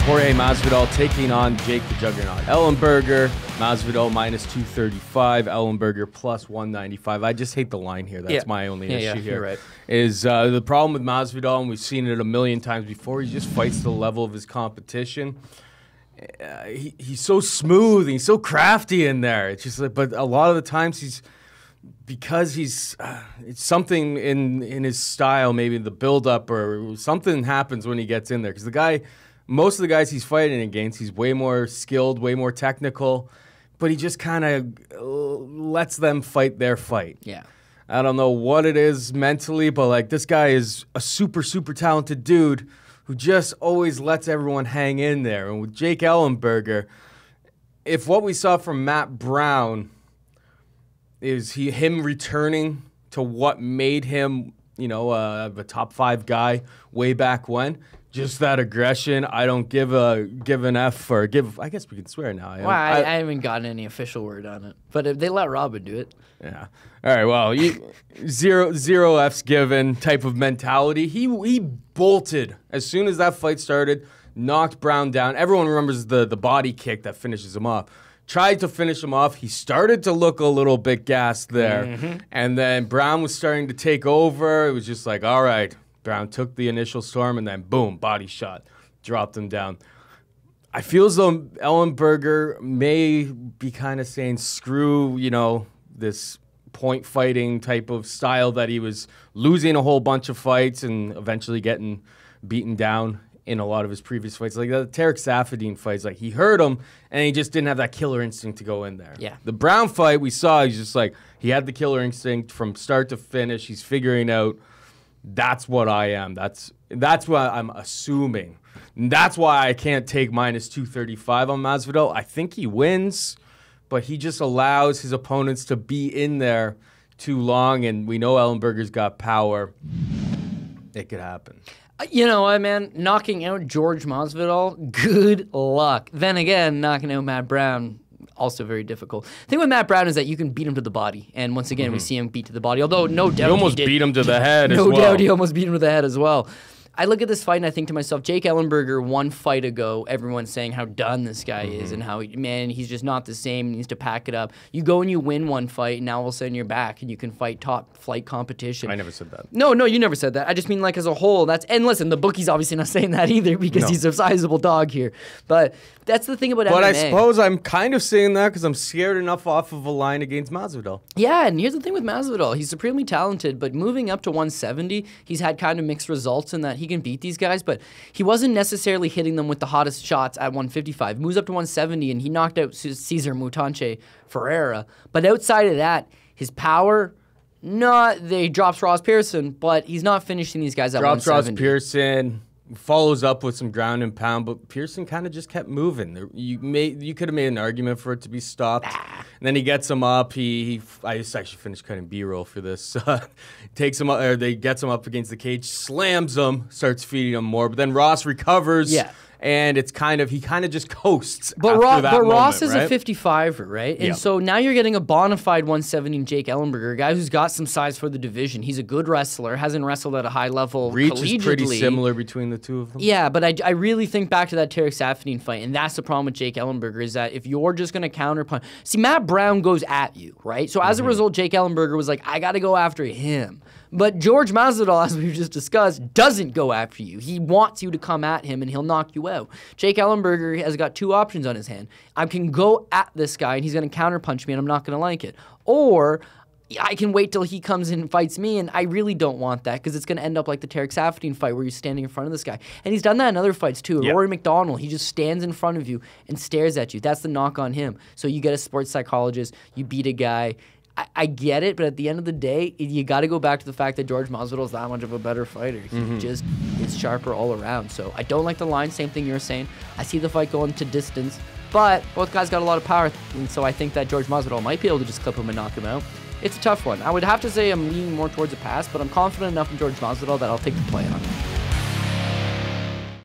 Jorge Masvidal taking on Jake the Juggernaut Ellenberger. Masvidal minus 235, Ellenberger plus 195. I just hate the line here. That's my only issue here. Right. Is the problem with Masvidal, and we've seen it a million times before, he just fights to the level of his competition. He's so smooth, and he's so crafty in there. It's just like, but a lot of the times because he's it's something in his style, maybe the build-up or something happens when he gets in there. Because the guy, most of the guys he's fighting against, he's way more skilled, way more technical, but he just kind of lets them fight their fight. Yeah. I don't know what it is mentally, but like this guy is a super, super talented dude who just always lets everyone hang in there. And with Jake Ellenberger, if what we saw from Matt Brown is him returning to what made him, you know, a top 5 guy way back when, just that aggression. I don't give an F or give. I guess we can swear now. Well, I haven't gotten any official word on it, but if they let Robin do it. Yeah. All right. Well, zero F's given type of mentality. He bolted as soon as that fight started, knocked Brown down. Everyone remembers the body kick that finishes him off. Tried to finish him off. He started to look a little bit gassed there. And then Brown was starting to take over. It was just like, all right. Brown took the initial storm and then boom, body shot. Dropped him down. I feel as though Ellenberger may be kind of saying, screw, you know, this point fighting type of style that he was losing a whole bunch of fights and eventually getting beaten down in a lot of his previous fights. Like the Tarek Saffiedine fights, like he hurt him and he just didn't have that killer instinct to go in there. Yeah. The Brown fight we saw, he's just like, he had the killer instinct from start to finish. He's figuring out, that's what I am. That's what I'm assuming. And that's why I can't take minus 235 on Masvidal. I think he wins, but he just allows his opponents to be in there too long, and we know Ellenberger's got power. It could happen. You know what, man? Knocking out Jorge Masvidal, good luck. Then again, knocking out Matt Brown, also very difficult. The thing with Matt Brown is that you can beat him to the body, and once again, we see him beat to the body, although no doubt he almost beat him to the head as well. No doubt he almost beat him to the head as well. I look at this fight and I think to myself, Jake Ellenberger, one fight ago, everyone's saying how done this guy is and how, he's just not the same. He needs to pack it up. You go and you win one fight, and now all of a sudden you're back and you can fight top flight competition. I never said that. No, you never said that. I just mean like as a whole. And listen, the bookie's obviously not saying that either because he's a sizable dog here. But that's the thing about MMA. But I suppose I'm kind of saying that because I'm scared enough off of a line against Masvidal. Yeah, and here's the thing with Masvidal. He's supremely talented, but moving up to 170, he's had kind of mixed results in that he can beat these guys, but he wasn't necessarily hitting them with the hottest shots at 155. Moves up to 170, and he knocked out Cesar Mutanche Ferreira. But outside of that, his power, he drops Ross Pearson, but he's not finishing these guys at 170. Drops Ross Pearson, follows up with some ground and pound, but Pearson kind of just kept moving. You could have made an argument for it to be stopped. And then he gets him up. I just actually finished cutting B-roll for this. Takes him up, or they gets him up against the cage, slams him, starts feeding him more. But then Ross recovers. Yeah. And it's he kind of just coasts. But Ross is a 55er, right? And so now you're getting a bona fide 170 Jake Ellenberger, a guy who's got some size for the division. He's a good wrestler, hasn't wrestled at a high level Reach collegiately. is pretty similar between the two of them. Yeah, but I really think back to that Tarek Saffiedine fight, and that's the problem with Jake Ellenberger is that if you're just going to counterpunch. See, Matt Brown goes at you, right? So as a result, Jake Ellenberger was like, I got to go after him. But Jorge Masvidal, as we've just discussed, doesn't go after you. He wants you to come at him, and he'll knock you out. Jake Ellenberger has got 2 options on his hand. I can go at this guy, and he's going to counterpunch me, and I'm not going to like it. Or I can wait till he comes in and fights me, and I really don't want that because it's going to end up like the Tarek Saffiedine fight where you're standing in front of this guy. And he's done that in other fights too. Rory McDonald, he just stands in front of you and stares at you. That's the knock on him. So you get a sports psychologist, you beat a guy. I get it, but at the end of the day, you got to go back to the fact that Jorge Masvidal is that much of a better fighter. He just is sharper all around. So I don't like the line, same thing you're saying. I see the fight going to distance, but both guys got a lot of power, and so I think that Jorge Masvidal might be able to just clip him and knock him out. It's a tough one. I would have to say I'm leaning more towards a pass, but I'm confident enough in Jorge Masvidal that I'll take the play on him.